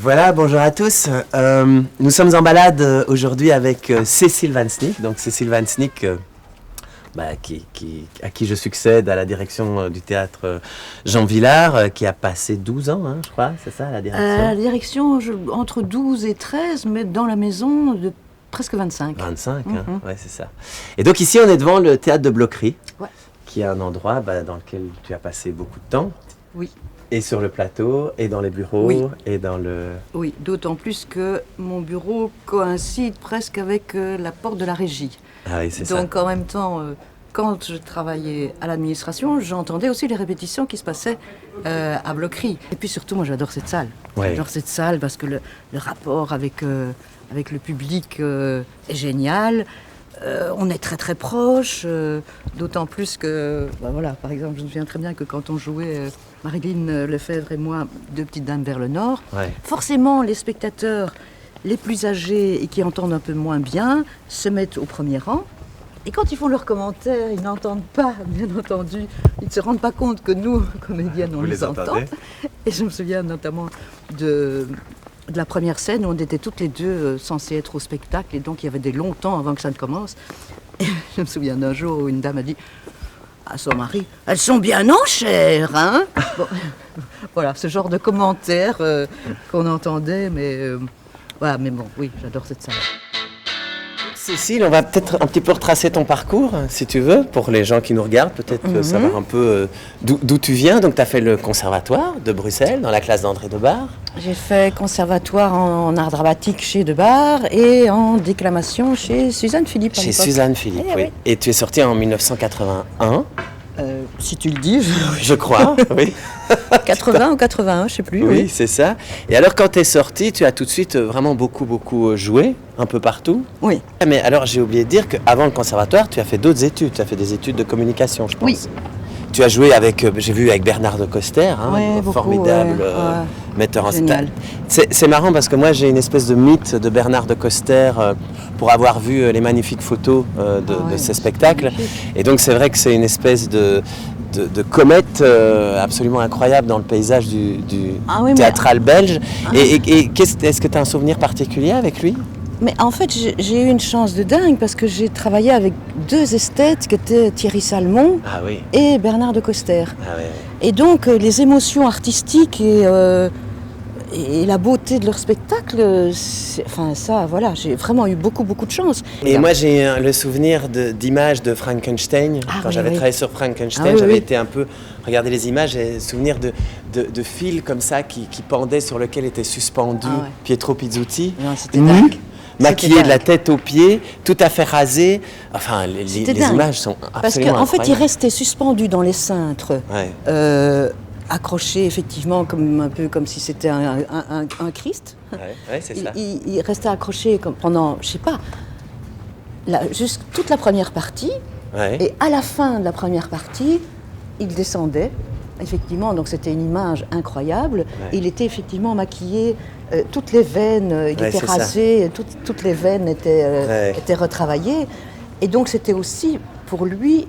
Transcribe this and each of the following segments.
Voilà, bonjour à tous. Nous sommes en balade aujourd'hui avec Cécile Van Snick. Donc Cécile Van Snick, à qui je succède à la direction du théâtre Jean Vilar, qui a passé 12 ans, je crois, c'est ça, la direction La direction, entre 12 et 13, mais dans la maison de presque 25. 25, ouais, c'est ça. Et donc ici, on est devant le théâtre de Bloquerie, ouais. Qui est un endroit dans lequel tu as passé beaucoup de temps. Oui. Et sur le plateau, et dans les bureaux, oui. Et dans le... Oui, d'autant plus que mon bureau coïncide presque avec la porte de la régie. Ah oui, c'est ça. Donc en même temps, quand je travaillais à l'administration, j'entendais aussi les répétitions qui se passaient à Bloquerie. Et puis surtout, moi j'adore cette salle. Ouais. J'adore cette salle parce que le rapport avec le public est génial. On est très très proches, d'autant plus que, par exemple, je me souviens très bien que quand on jouait Marilyn Lefebvre et moi, Deux petites dames vers le nord, forcément les spectateurs les plus âgés et qui entendent un peu moins bien se mettent au premier rang. Et quand ils font leurs commentaires, ils n'entendent pas, bien entendu, ils ne se rendent pas compte que nous, comédiennes, on les entend. Et je me souviens notamment de la première scène où on était toutes les deux censées être au spectacle et donc il y avait des longs temps avant que ça ne commence. Et je me souviens d'un jour où une dame a dit à son mari, elles sont bien en chair, hein. Bon, voilà, ce genre de commentaires qu'on entendait, mais mais bon, oui, j'adore cette salle. Cécile, on va peut-être un petit peu retracer ton parcours, si tu veux, pour les gens qui nous regardent, peut-être savoir un peu d'où tu viens. Donc, tu as fait le conservatoire de Bruxelles, dans la classe d'André Debars. J'ai fait conservatoire en art dramatique chez Debars et en déclamation chez Suzanne Philippe. Chez Suzanne Philippe, oui. Et tu es sortie en 1981. Si tu le dis, je crois, oui. 80 ou 81, je sais plus. Oui, c'est ça. Et alors, quand tu es sortie, tu as tout de suite vraiment beaucoup joué, un peu partout. Oui. Mais alors, j'ai oublié de dire qu'avant le conservatoire, tu as fait d'autres études. Tu as fait des études de communication, je pense. Oui. Tu as joué avec, j'ai vu, avec Bernard de Coster, formidable metteur en scène. C'est marrant parce que moi, j'ai une espèce de mythe de Bernard de Coster pour avoir vu les magnifiques photos de ces spectacles. Et donc, c'est vrai que c'est une espèce de comète absolument incroyable dans le paysage du théâtral belge. Et est-ce que tu as un souvenir particulier avec lui ? Mais en fait, j'ai eu une chance de dingue parce que j'ai travaillé avec deux esthètes qui étaient Thierry Salmon et Bernard de Coster. Et donc, les émotions artistiques et la beauté de leur spectacle, j'ai vraiment eu beaucoup de chance. Et moi, j'ai le souvenir d'images de Frankenstein. Quand j'avais travaillé sur Frankenstein, j'avais été un peu regarder les images et souvenir de fils comme ça qui pendaient, sur lequel était suspendu Pietro Pizzuti. Non, c'était dingue. Maquillé de la tête aux pieds, tout à fait rasé. Enfin, les images sont absolument parce qu'en incroyables. fait, il restait suspendu dans les cintres, accroché effectivement un peu comme si c'était un Christ. C'est ça. Il restait accroché pendant, je sais pas, juste toute la première partie. Et à la fin de la première partie, il descendait. Effectivement, donc c'était une image incroyable. Il était effectivement maquillé, toutes les veines, il était rasé, toutes les veines étaient retravaillées. Et donc c'était aussi pour lui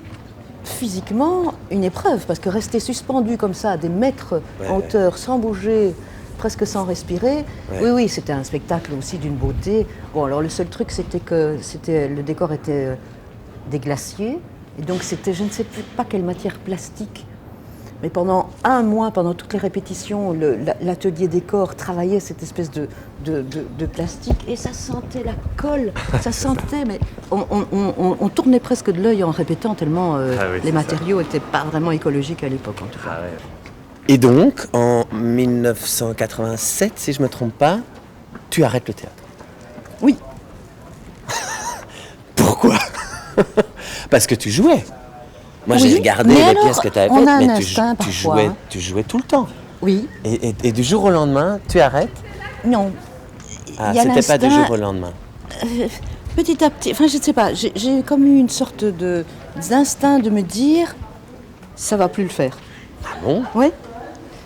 physiquement une épreuve, parce que rester suspendu comme ça à des mètres en hauteur, sans bouger, presque sans respirer, oui, c'était un spectacle aussi d'une beauté. Bon, alors le seul truc, c'était que le décor était des glaciers, et donc c'était, je ne sais plus pas quelle matière plastique. Mais pendant un mois, pendant toutes les répétitions, l'atelier décor travaillait cette espèce de plastique et ça sentait la colle, ça sentait, mais on tournait presque de l'œil en répétant tellement les matériaux n'étaient pas vraiment écologiques à l'époque en tout cas. Et donc, en 1987, si je ne me trompe pas, tu arrêtes le théâtre. Oui. Pourquoi ? Parce que tu jouais. Moi, j'ai regardé les pièces que tu avais faites, mais tu jouais tout le temps. Oui. Et du jour au lendemain, tu arrêtes ? Non. C'était pas du jour au lendemain. Petit à petit, enfin, je ne sais pas, j'ai comme eu une sorte d'instinct de me dire, ça va plus le faire. Ah bon ? Oui.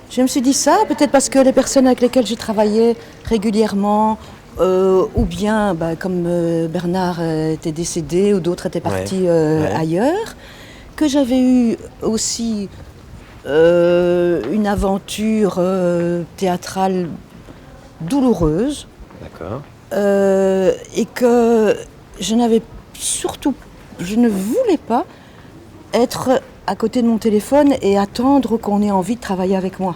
Je me suis dit ça, peut-être parce que les personnes avec lesquelles j'ai travaillé régulièrement, ou bien, comme Bernard était décédé, ou d'autres étaient partis ailleurs, que j'avais eu aussi une aventure théâtrale douloureuse. D'accord. Et que je ne voulais pas être à côté de mon téléphone et attendre qu'on ait envie de travailler avec moi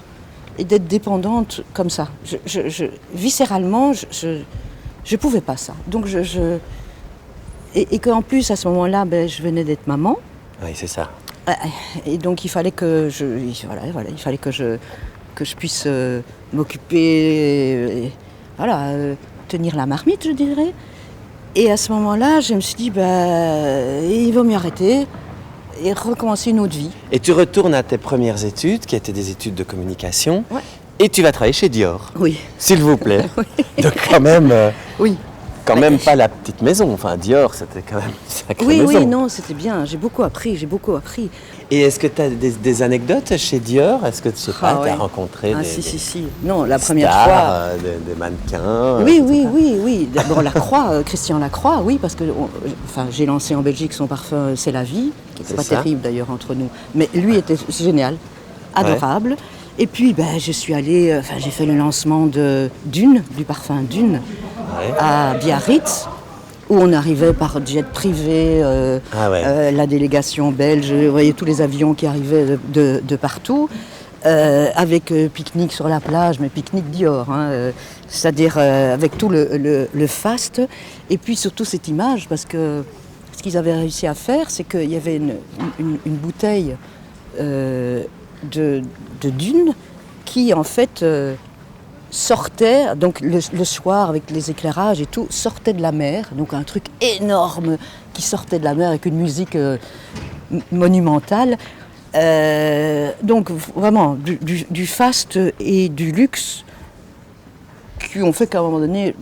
et d'être dépendante comme ça. Viscéralement, je pouvais pas ça. Donc et qu'en plus à ce moment-là, je venais d'être maman. Oui, c'est ça. Et donc il fallait que il fallait que je puisse m'occuper, tenir la marmite, je dirais. Et à ce moment-là, je me suis dit, il vaut mieux arrêter et recommencer une autre vie. Et tu retournes à tes premières études, qui étaient des études de communication, ouais. Et tu vas travailler chez Dior. Oui. S'il vous plaît. Oui. Donc quand même, oui. Quand même pas la petite maison. Enfin, Dior, c'était quand même une sacrée maison. Oui, non, c'était bien. J'ai beaucoup appris. Et est-ce que tu as des anecdotes chez Dior? Est-ce que tu sais pas, tu as rencontré des si. Non, la première stars, fois. Des mannequins. Oui. D'abord Lacroix, Christian Lacroix, oui, parce que j'ai lancé en Belgique son parfum C'est la vie, qui n'était pas terrible d'ailleurs entre nous. Mais lui était génial, adorable. Ouais. Et puis je suis allée, j'ai fait le lancement du parfum Dune à Biarritz, où on arrivait par jet privé, la délégation belge, vous voyez tous les avions qui arrivaient de partout, avec pique-nique sur la plage, mais pique-nique Dior, c'est-à-dire avec tout le faste, et puis surtout cette image, parce que ce qu'ils avaient réussi à faire, c'est qu'il y avait une bouteille de Dune qui en fait sortait, donc le soir avec les éclairages et tout, sortait de la mer, donc un truc énorme qui sortait de la mer avec une musique monumentale. Donc vraiment du faste et du luxe qui ont fait qu'à un moment donné,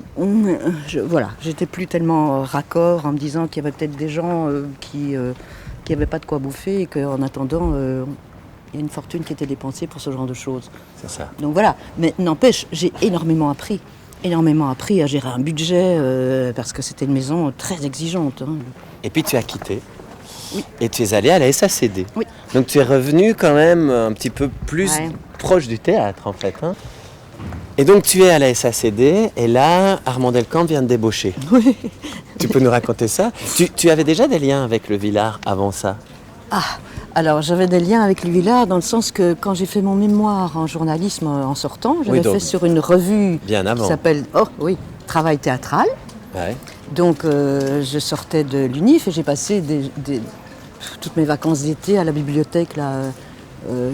j'étais plus tellement raccord en me disant qu'il y avait peut-être des gens qui n'avaient pas de quoi bouffer et qu'en attendant il y a une fortune qui était dépensée pour ce genre de choses. C'est ça. Donc voilà, mais n'empêche, j'ai énormément appris à gérer un budget parce que c'était une maison très exigeante. Et puis tu as quitté. Oui. Et tu es allée à la SACD. Oui. Donc tu es revenue quand même un petit peu plus proche du théâtre en fait. Et donc tu es à la SACD et là, Armand Delcambre vient de débaucher. Oui. Tu peux nous raconter ça? Tu avais déjà des liens avec le Villard avant ça? Alors j'avais des liens avec le Villard dans le sens que quand j'ai fait mon mémoire en journalisme en sortant, j'avais fait sur une revue qui s'appelle Travail théâtral. Ouais. Donc je sortais de l'UNIF et j'ai passé toutes mes vacances d'été à la bibliothèque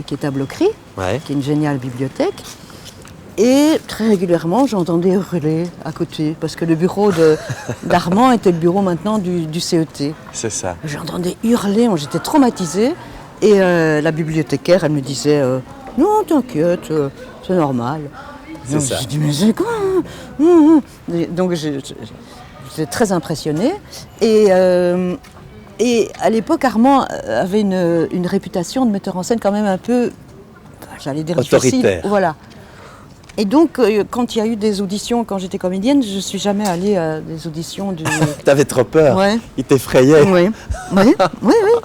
qui est à Bloquerie, qui est une géniale bibliothèque. Et très régulièrement, j'entendais hurler à côté, parce que le bureau d'Armand était le bureau maintenant du CET. C'est ça. J'entendais hurler, moi j'étais traumatisée. Et la bibliothécaire, elle me disait « Non, t'inquiète, c'est normal. » C'est ça. Je dis « Mais c'est quoi ?» Donc j'étais très impressionnée. Et à l'époque, Armand avait une réputation de metteur en scène quand même un peu, j'allais dire autoritaire. Difficile. Voilà. Et donc, quand il y a eu des auditions, quand j'étais comédienne, je ne suis jamais allée à des auditions du... T'avais trop peur. Ouais. Il t'effrayait. Oui.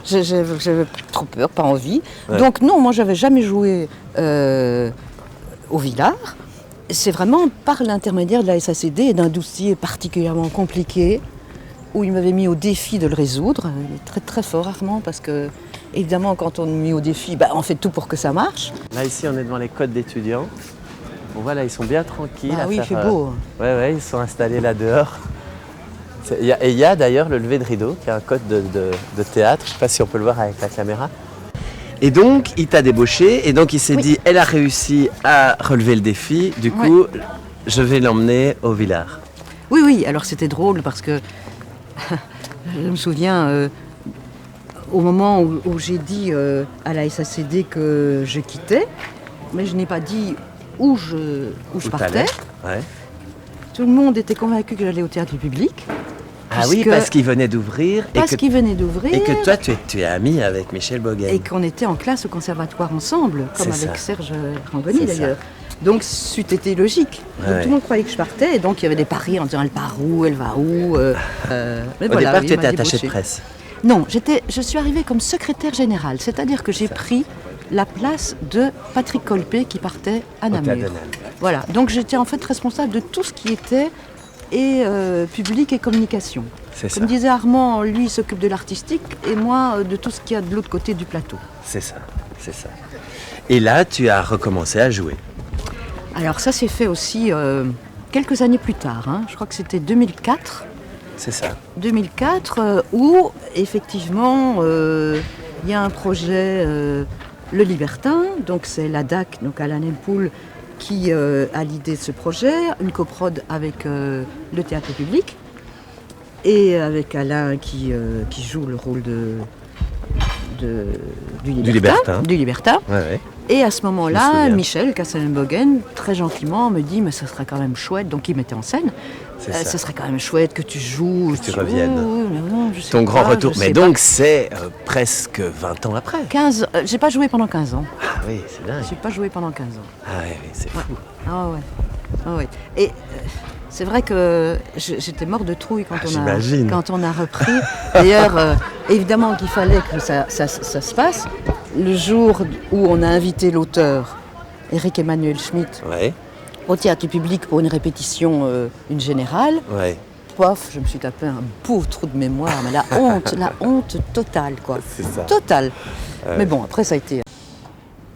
J'avais trop peur, pas envie. Ouais. Donc non, moi, j'avais jamais joué au Villard. C'est vraiment par l'intermédiaire de la SACD et d'un dossier particulièrement compliqué où il m'avait mis au défi de le résoudre. Il est très très fort, Armand, parce que évidemment, quand on est mis au défi, on fait tout pour que ça marche. Là, ici, on est devant les codes d'étudiants. Bon, voilà, ils sont bien tranquilles. Oui, il fait beau. Ouais, ils sont installés là dehors. Et il y a d'ailleurs le lever de rideau, qui est un code de théâtre. Je ne sais pas si on peut le voir avec la caméra. Et donc, il t'a débauché. Et donc, il s'est dit, elle a réussi à relever le défi. Du coup, je vais l'emmener au Villard. Oui. Alors, c'était drôle parce que je me souviens, au moment où j'ai dit à la SACD que je quittais, mais je n'ai pas dit où je partais. Ouais. Tout le monde était convaincu que j'allais au théâtre public. Oui, parce qu'il venait d'ouvrir. Et que toi, tu es amie avec Michel Boghem. Et qu'on était en classe au conservatoire ensemble, comme avec Serge Rangoni d'ailleurs. Donc, c'eût été logique. Donc, tout le monde croyait que je partais. Et donc, il y avait des paris en disant, elle part où, elle va où. Mais au départ, tu étais attachée de presse. Non, je suis arrivée comme secrétaire générale. C'est-à-dire que j'ai pris la place de Patrick Colpé qui partait à Namur. Voilà, donc j'étais en fait responsable de tout ce qui était public et communication. Comme disait Armand, lui il s'occupe de l'artistique et moi de tout ce qu'il y a de l'autre côté du plateau. C'est ça. Et là, tu as recommencé à jouer. Alors ça s'est fait aussi quelques années plus tard, hein. Je crois que c'était 2004. C'est ça. 2004, où effectivement il y a un projet, Le Libertin, donc c'est la DAC, donc Alain Nempoul, qui a l'idée de ce projet, une coprode avec le théâtre public, et avec Alain qui joue le rôle du Libertin. Ouais. Et à ce moment-là, Michel Castelbogen, très gentiment, me dit « mais ce serait quand même chouette », donc il mettait en scène, ce serait quand même chouette que tu joues. Que tu reviennes. Non, ton grand retour. Mais donc c'est presque 20 ans après. 15, j'ai pas joué pendant 15 ans. Ah oui, c'est dingue. J'ai pas joué pendant 15 ans. Ah oui, c'est fou. Ah ouais. Et c'est vrai que j'étais mort de trouille quand on a repris. D'ailleurs, évidemment qu'il fallait que ça se passe. Le jour où on a invité l'auteur, Éric Emmanuel Schmitt, au théâtre public pour une répétition, une générale, pof, je me suis tapé un beau trou de mémoire, mais la honte totale, quoi. C'est ça. Totale. Mais bon, après ça a été...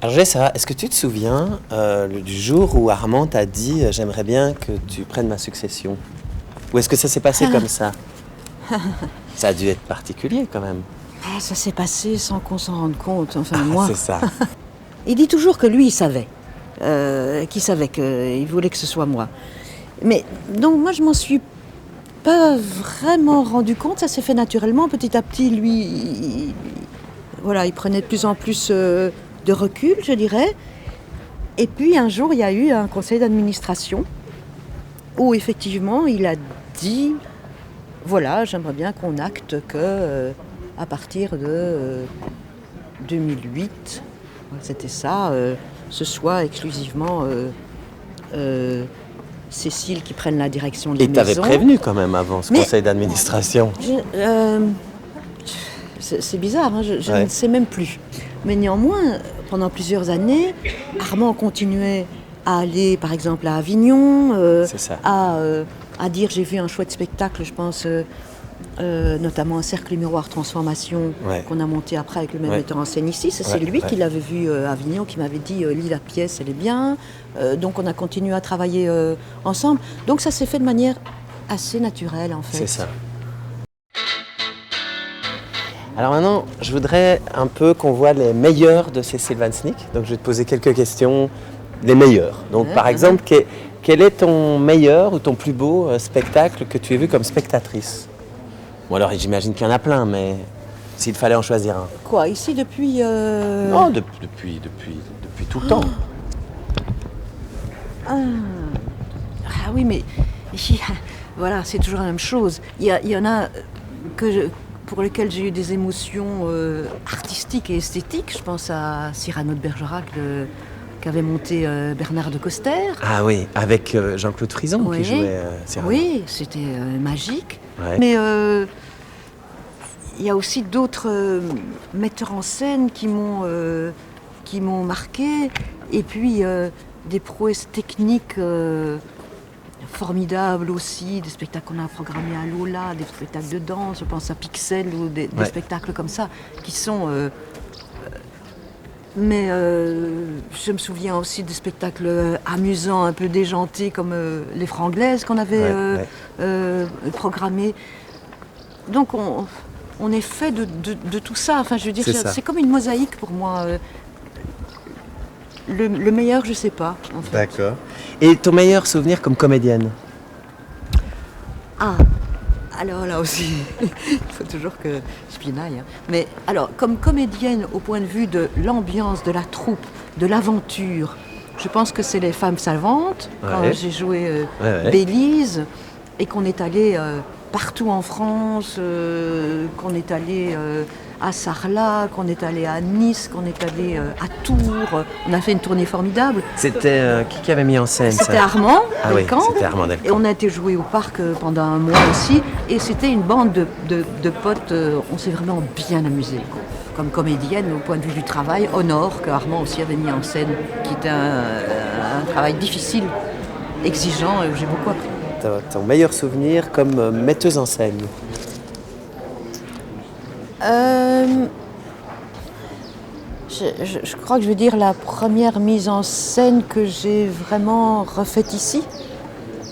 Alors Jessa, est-ce que tu te souviens du jour où Armand t'a dit « j'aimerais bien que tu prennes ma succession » Ou est-ce que ça s'est passé comme ça? Ça a dû être particulier quand même. Ça s'est passé sans qu'on s'en rende compte, enfin moi. C'est ça. Il dit toujours que lui, il savait. Qu'il voulait que ce soit moi. Mais donc moi, je m'en suis pas vraiment rendu compte. Ça s'est fait naturellement. Petit à petit, lui, il prenait de plus en plus de recul, je dirais. Et puis un jour, il y a eu un conseil d'administration où effectivement, il a dit, voilà, j'aimerais bien qu'on acte que à partir de 2008, c'était ça, ce soit exclusivement Cécile qui prenne la direction des maisons. Et t'avais prévenu quand même avant ce conseil d'administration. C'est bizarre, hein, je ne sais même plus. Mais néanmoins, pendant plusieurs années, Armand continuait à aller, par exemple, à Avignon, à dire j'ai vu un chouette spectacle, je pense, notamment un cercle miroir transformation qu'on a monté après avec le même metteur en scène ici. C'est lui qui l'avait vu à Avignon, qui m'avait dit lis la pièce, elle est bien. Donc on a continué à travailler ensemble. Donc ça s'est fait de manière assez naturelle en fait. C'est ça. Alors maintenant, je voudrais un peu qu'on voit les meilleurs de Cécile Vansnick. Donc je vais te poser quelques questions, les meilleurs. Donc par exemple, quel est ton meilleur ou ton plus beau spectacle que tu aies vu comme spectatrice? Bon alors j'imagine qu'il y en a plein, mais s'il fallait en choisir un. Quoi, ici depuis... Non, depuis tout le temps. Ah oui, mais voilà, c'est toujours la même chose. Il y en a pour lesquels j'ai eu des émotions artistiques et esthétiques. Je pense à Cyrano de Bergerac, qu'avait monté Bernard de Coster. Ah oui, avec Jean-Claude Frison qui jouait Cyrano. Oui, c'était magique. Ouais. Mais il y a aussi d'autres metteurs en scène qui m'ont marqué. Et puis des prouesses techniques formidables aussi, des spectacles qu'on a programmés à Lola, des spectacles de danse, je pense à Pixel ou des spectacles comme ça, qui sont... mais je me souviens aussi des spectacles amusants, un peu déjantés, comme les Franglaises qu'on avait programmés. Donc on est fait de tout ça. Enfin, je veux dire, c'est comme une mosaïque pour moi. Le meilleur, je sais pas. En fait. D'accord. Et ton meilleur souvenir comme comédienne? Ah, alors là aussi, il faut toujours que je pinaille. Hein. Mais alors, comme comédienne, au point de vue de l'ambiance, de la troupe, de l'aventure, je pense que c'est Les Femmes Savantes, quand j'ai joué Bélise, et qu'on est allé partout en France, qu'on est allé à Sarlat, qu'on est allé à Nice, qu'on est allé à Tours. On a fait une tournée formidable. C'était qui avait mis en scène ça? C'était Armand Delcambre. Oui, c'était Armand Delcambre. Et on a été jouer au parc pendant un mois aussi. Et c'était une bande de potes. On s'est vraiment bien amusés. Comme comédienne, au point de vue du travail, Honor, que Armand aussi avait mis en scène, qui était un travail difficile, exigeant, et où j'ai beaucoup appris. Ton meilleur souvenir comme metteuse en scène? Je crois que je vais dire la première mise en scène que j'ai vraiment refaite ici,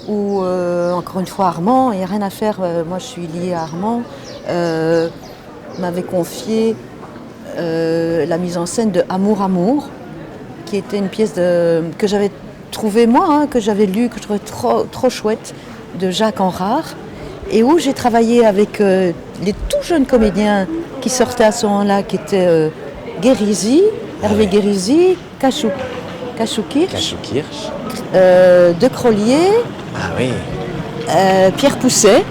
où, encore une fois, Armand, il n'y a rien à faire, moi je suis liée à Armand, m'avait confié la mise en scène de Amour, Amour, qui était une pièce que j'avais trouvée moi, que j'avais lue, que je trouvais trop chouette, de Jacques Enrard, et où j'ai travaillé avec les tout jeunes comédiens qui sortaient à ce moment-là, qui étaient Guérisy, Hervé Guérisy, Cachou Kirch, De Crollier, Pierre Pousset.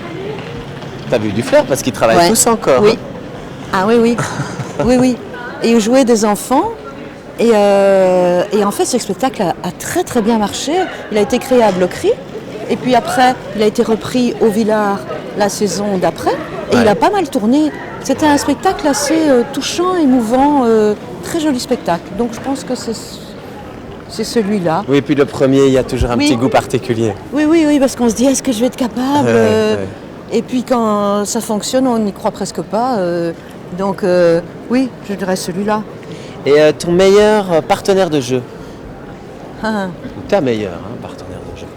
T'as vu du flair parce qu'ils travaillent tous encore. Oui. Ah oui. oui. Et ils jouaient des enfants. Et en fait, ce spectacle a très très bien marché. Il a été créé à Bloquerie. Et puis après, il a été repris au Villard la saison d'après. Et il a pas mal tourné. C'était un spectacle assez touchant, émouvant, très joli spectacle. Donc je pense que c'est celui-là. Oui, et puis le premier, il y a toujours un petit goût particulier. Oui, parce qu'on se dit, est-ce que je vais être capable Et puis quand ça fonctionne, on n'y croit presque pas. Donc oui, je dirais celui-là. Et ton meilleur partenaire de jeu? Ou ta meilleure partenaire de jeu?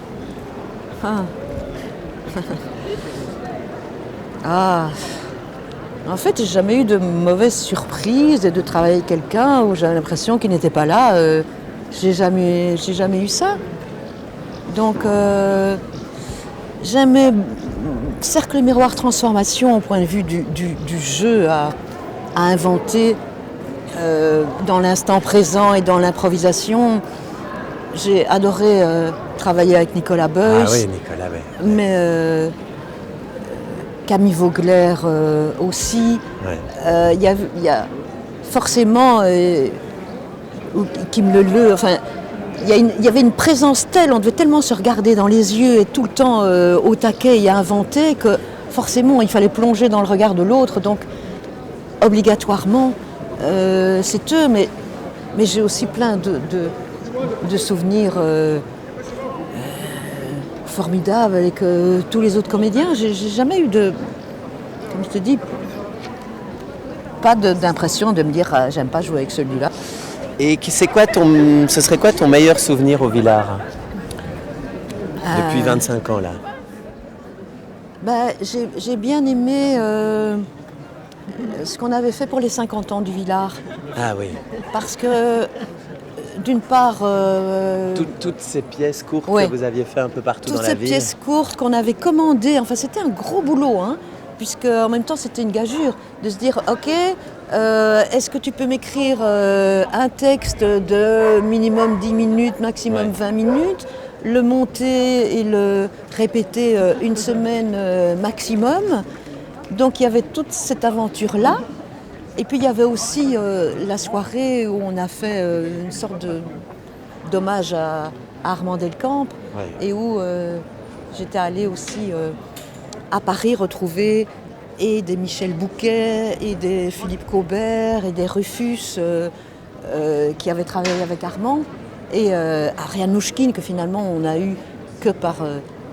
En fait, j'ai jamais eu de mauvaise surprise et de travailler avec quelqu'un où j'avais l'impression qu'il n'était pas là. J'ai jamais eu ça. Donc, j'aimais Cercle Miroir Transformation au point de vue du jeu à inventer dans l'instant présent et dans l'improvisation. J'ai adoré travailler avec Nicolas Beuys. Ah oui, Nicolas Beuys. Mais Camille Vogler aussi. Il y a forcément Kim Leleu. Enfin, il y avait une présence telle, on devait tellement se regarder dans les yeux et tout le temps au taquet et à inventer que forcément il fallait plonger dans le regard de l'autre. Donc obligatoirement, c'est eux. Mais j'ai aussi plein de souvenirs formidables avec tous les autres comédiens. J'ai jamais eu comme je te dis, pas d'impression de me dire j'aime pas jouer avec celui-là. Et ce serait quoi ton meilleur souvenir au Villard depuis 25 ans là? J'ai bien aimé ce qu'on avait fait pour les 50 ans du Villard. Ah oui. Parce que d'une part... Toutes ces pièces courtes que vous aviez fait un peu partout dans la ville. Toutes ces pièces courtes qu'on avait commandées, enfin c'était un gros boulot, puisque en même temps c'était une gageure de se dire ok, est-ce que tu peux m'écrire un texte de minimum 10 minutes, maximum 20 minutes, le monter et le répéter une semaine maximum. Donc il y avait toute cette aventure-là. Et puis il y avait aussi la soirée où on a fait une sorte d'hommage à Armand Delcambre et où j'étais allée aussi à Paris retrouver et des Michel Bouquet et des Philippe Caubert et des Rufus qui avaient travaillé avec Armand et Ariane Mouchkine que finalement on n'a eu que par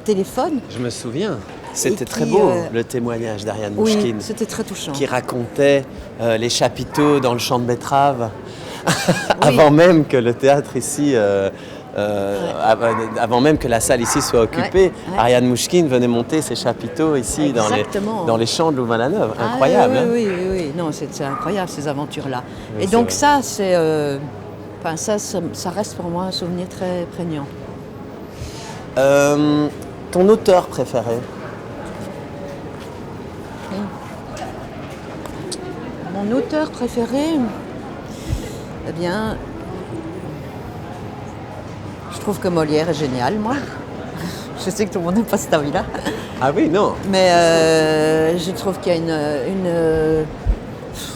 téléphone. Je me souviens. C'était très beau, le témoignage d'Ariane Mouchkine. Oui, c'était très touchant. Qui racontait les chapiteaux dans le champ de betteraves, avant même que le théâtre ici, avant même que la salle ici soit occupée. Ariane Mouchkine venait monter ses chapiteaux ici dans les champs de Louvain-la-Neuve. Incroyable. Oui. Non, c'est incroyable ces aventures-là. Oui, et donc ça, ça reste pour moi un souvenir très prégnant. Ton auteur préféré? Mon auteur préféré, eh bien, je trouve que Molière est génial, moi. Je sais que tout le monde n'aime pas cet avis-là. Ah oui, non. Mais je trouve qu'il y a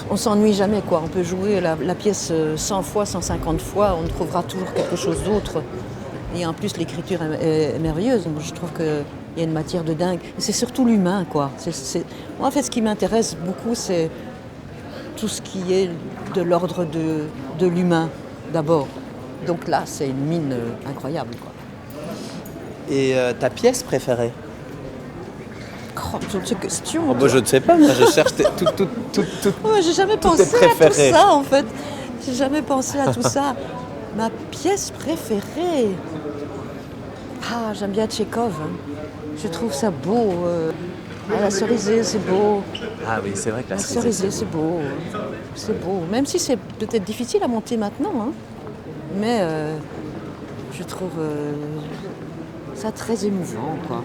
on s'ennuie jamais, quoi. On peut jouer la pièce 100 fois, 150 fois, on trouvera toujours quelque chose d'autre. Et en plus, l'écriture est merveilleuse. Moi, je trouve qu'il y a une matière de dingue. Et c'est surtout l'humain, quoi. Moi, en fait, ce qui m'intéresse beaucoup, c'est tout ce qui est de l'ordre de l'humain, d'abord. Donc là, c'est une mine incroyable, quoi. Et ta pièce préférée? Oh, cette question. Je ne sais pas, moi je cherche tout. Ouais, j'ai jamais pensé à tout ça, en fait. J'ai jamais pensé à tout ça. Ma pièce préférée. Ah, j'aime bien Tchekhov. Hein. Je trouve ça beau. La Cerisée, c'est beau. Ah oui, c'est vrai que la Cerisée, c'est beau. C'est beau. Même si c'est peut-être difficile à monter maintenant. Hein. Mais je trouve ça très émouvant, quoi.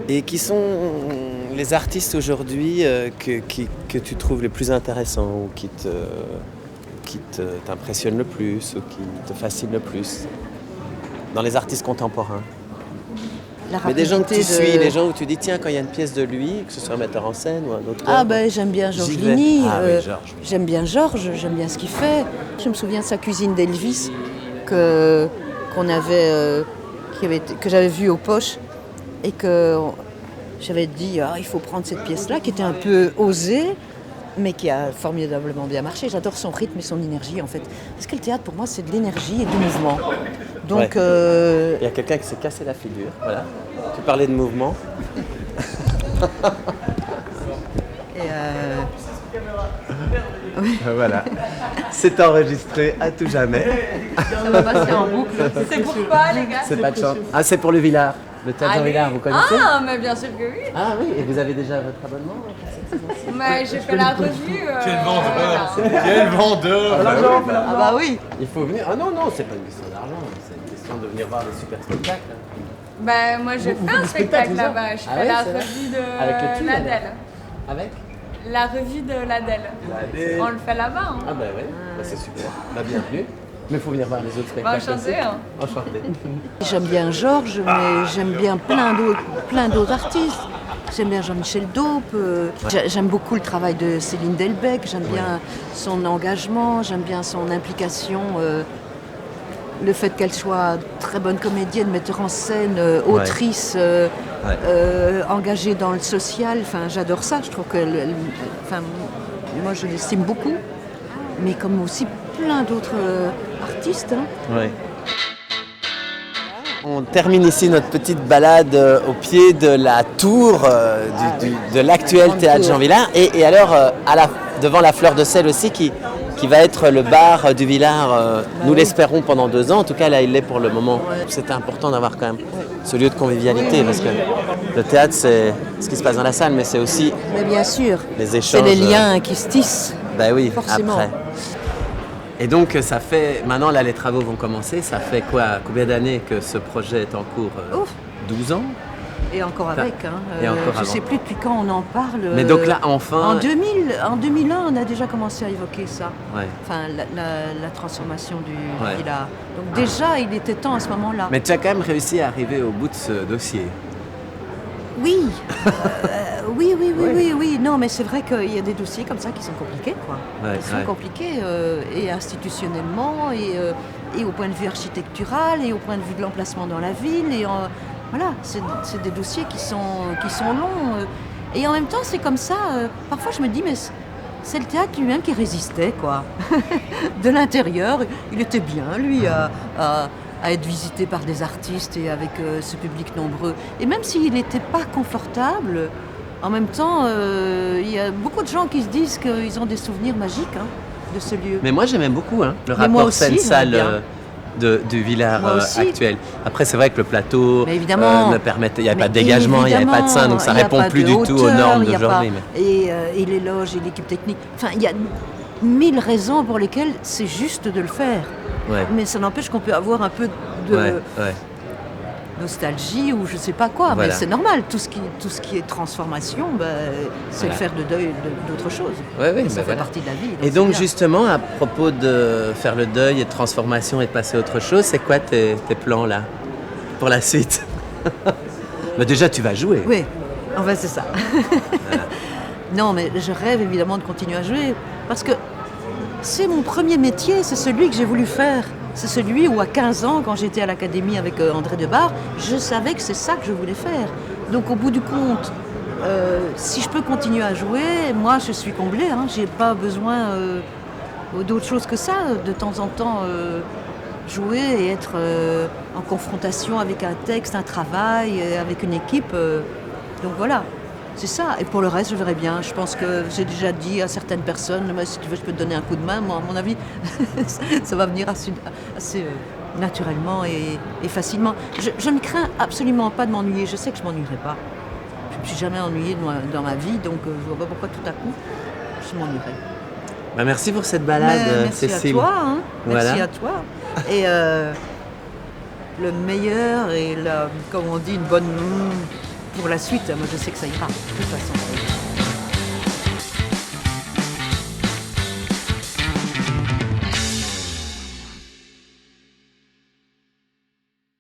Et qui sont les artistes aujourd'hui que tu trouves les plus intéressants ou qui t'impressionnent le plus ou qui te fascinent le plus dans les artistes contemporains? Mais des gens que tu suis, les gens où tu dis tiens, quand il y a une pièce de lui, que ce soit un metteur en scène ou un auteur. Ah ben j'aime bien Georges Ligny, oui, Georges. J'aime bien Georges, j'aime bien ce qu'il fait. Je me souviens de sa cuisine d'Elvis que j'avais vue aux Poches et que j'avais dit il faut prendre cette pièce-là qui était un peu osée mais qui a formidablement bien marché. J'adore son rythme et son énergie en fait. Parce que le théâtre pour moi c'est de l'énergie et du mouvement. Donc il y a quelqu'un qui s'est cassé la figure, voilà. Tu parlais de mouvement. Voilà. C'est enregistré à tout jamais. Ça va passer en boucle. C'est pourquoi les gars? C'est pas de chance. Ah, c'est pour le Villard. Le théâtre Jean Villard, vous connaissez? Ah, mais bien sûr que oui. Ah oui, et vous avez déjà votre abonnement pour cette saison-ci? Mais j'ai fait la revue. Quel vendeur! Quel vendeur! Ah bah oui. Il faut venir. Ah non, c'est pas une question d'argent, c'est une question de venir voir des super spectacles. Ben moi j'ai fait un spectacle là-bas. Je fais la revue de l'Adèle. Avec? La revue de l'Adèle. On le fait là-bas. Hein. Ah bah ouais, c'est super. Bienvenue. Mais il faut venir voir les autres spectacles. Enchanté. Hein. Enchanté. J'aime bien Georges, mais j'aime bien plein d'autres artistes. J'aime bien Jean-Michel Daupe. J'aime beaucoup le travail de Céline Delbecq. J'aime bien son engagement, j'aime bien son implication. Le fait qu'elle soit très bonne comédienne, metteur en scène, autrice, engagée dans le social. Enfin, j'adore ça. Je trouve que, moi, je l'estime beaucoup, mais comme aussi plein d'autres artistes. Hein. Ouais. On termine ici notre petite balade au pied de la tour de l'actuel théâtre Jean Villard. Et alors, devant la Fleur de Sel aussi, qui va être le bar du Villard, nous l'espérons pendant 2 ans. En tout cas, là, il l'est pour le moment. C'était important d'avoir quand même ce lieu de convivialité, parce que le théâtre, c'est ce qui se passe dans la salle, mais c'est aussi mais bien sûr, les échanges. C'est les liens qui se tissent. Ben oui, forcément. Après. Et donc, ça fait... Maintenant, là, les travaux vont commencer. Ça fait quoi? Combien d'années que ce projet est en cours? 12 ans? Et encore avec. Hein. Et encore je ne sais plus depuis quand on en parle. Mais donc là, enfin... En 2001, on a déjà commencé à évoquer ça. Ouais. Enfin, la transformation du village. Donc déjà, il était temps à ce moment-là. Mais tu as quand même réussi à arriver au bout de ce dossier. Oui. Oui. Non, mais c'est vrai qu'il y a des dossiers comme ça qui sont compliqués, quoi. Qui sont compliqués, et institutionnellement, et au point de vue architectural, et au point de vue de l'emplacement dans la ville. Et voilà, c'est des dossiers qui sont longs. Et en même temps, c'est comme ça. Parfois, je me dis, mais c'est le théâtre lui-même qui résistait, quoi. De l'intérieur, il était bien, lui, à être visité par des artistes et avec ce public nombreux. Et même s'il n'était pas confortable, en même temps, il y a beaucoup de gens qui se disent qu'ils ont des souvenirs magiques de ce lieu. Mais moi, j'aime beaucoup le rapport scène-salle du Villard actuel. Après, c'est vrai que le plateau ne permettait, il n'y avait pas de dégagement, il n'y avait pas de scène, donc ça ne répond plus du tout aux normes d'aujourd'hui. Et les loges et l'équipe technique. Enfin, il y a 1000 raisons pour lesquelles c'est juste de le faire. Ouais. Mais ça n'empêche qu'on peut avoir un peu de nostalgie ou je ne sais pas quoi. Voilà. Mais c'est normal. Tout ce qui est transformation, c'est le faire de deuil d'autre chose. Ça fait partie de la vie. Et donc justement, à propos de faire le deuil et de transformation et de passer à autre chose, c'est quoi tes plans là pour la suite? Déjà, tu vas jouer. Oui, enfin c'est ça. Voilà. Non, mais je rêve évidemment de continuer à jouer parce que c'est mon premier métier, c'est celui que j'ai voulu faire. C'est celui où à 15 ans, quand j'étais à l'académie avec André Debar, je savais que c'est ça que je voulais faire. Donc au bout du compte, si je peux continuer à jouer, moi je suis comblée. J'ai pas besoin d'autre chose que ça. De temps en temps, jouer et être en confrontation avec un texte, un travail, avec une équipe. Donc voilà. C'est ça. Et pour le reste, je verrai bien. Je pense que j'ai déjà dit à certaines personnes, si tu veux, je peux te donner un coup de main. Moi, à mon avis, ça va venir assez naturellement et facilement. Je ne crains absolument pas de m'ennuyer. Je sais que je ne m'ennuierai pas. Je ne me suis jamais ennuyée dans ma vie, donc je ne vois pas pourquoi tout à coup, je m'ennuierai. Bah, merci pour cette balade, merci Cécile. Merci à toi. Voilà. Merci à toi. Et le meilleur et comme on dit, une bonne... Pour la suite, moi je sais que ça ira, de toute façon.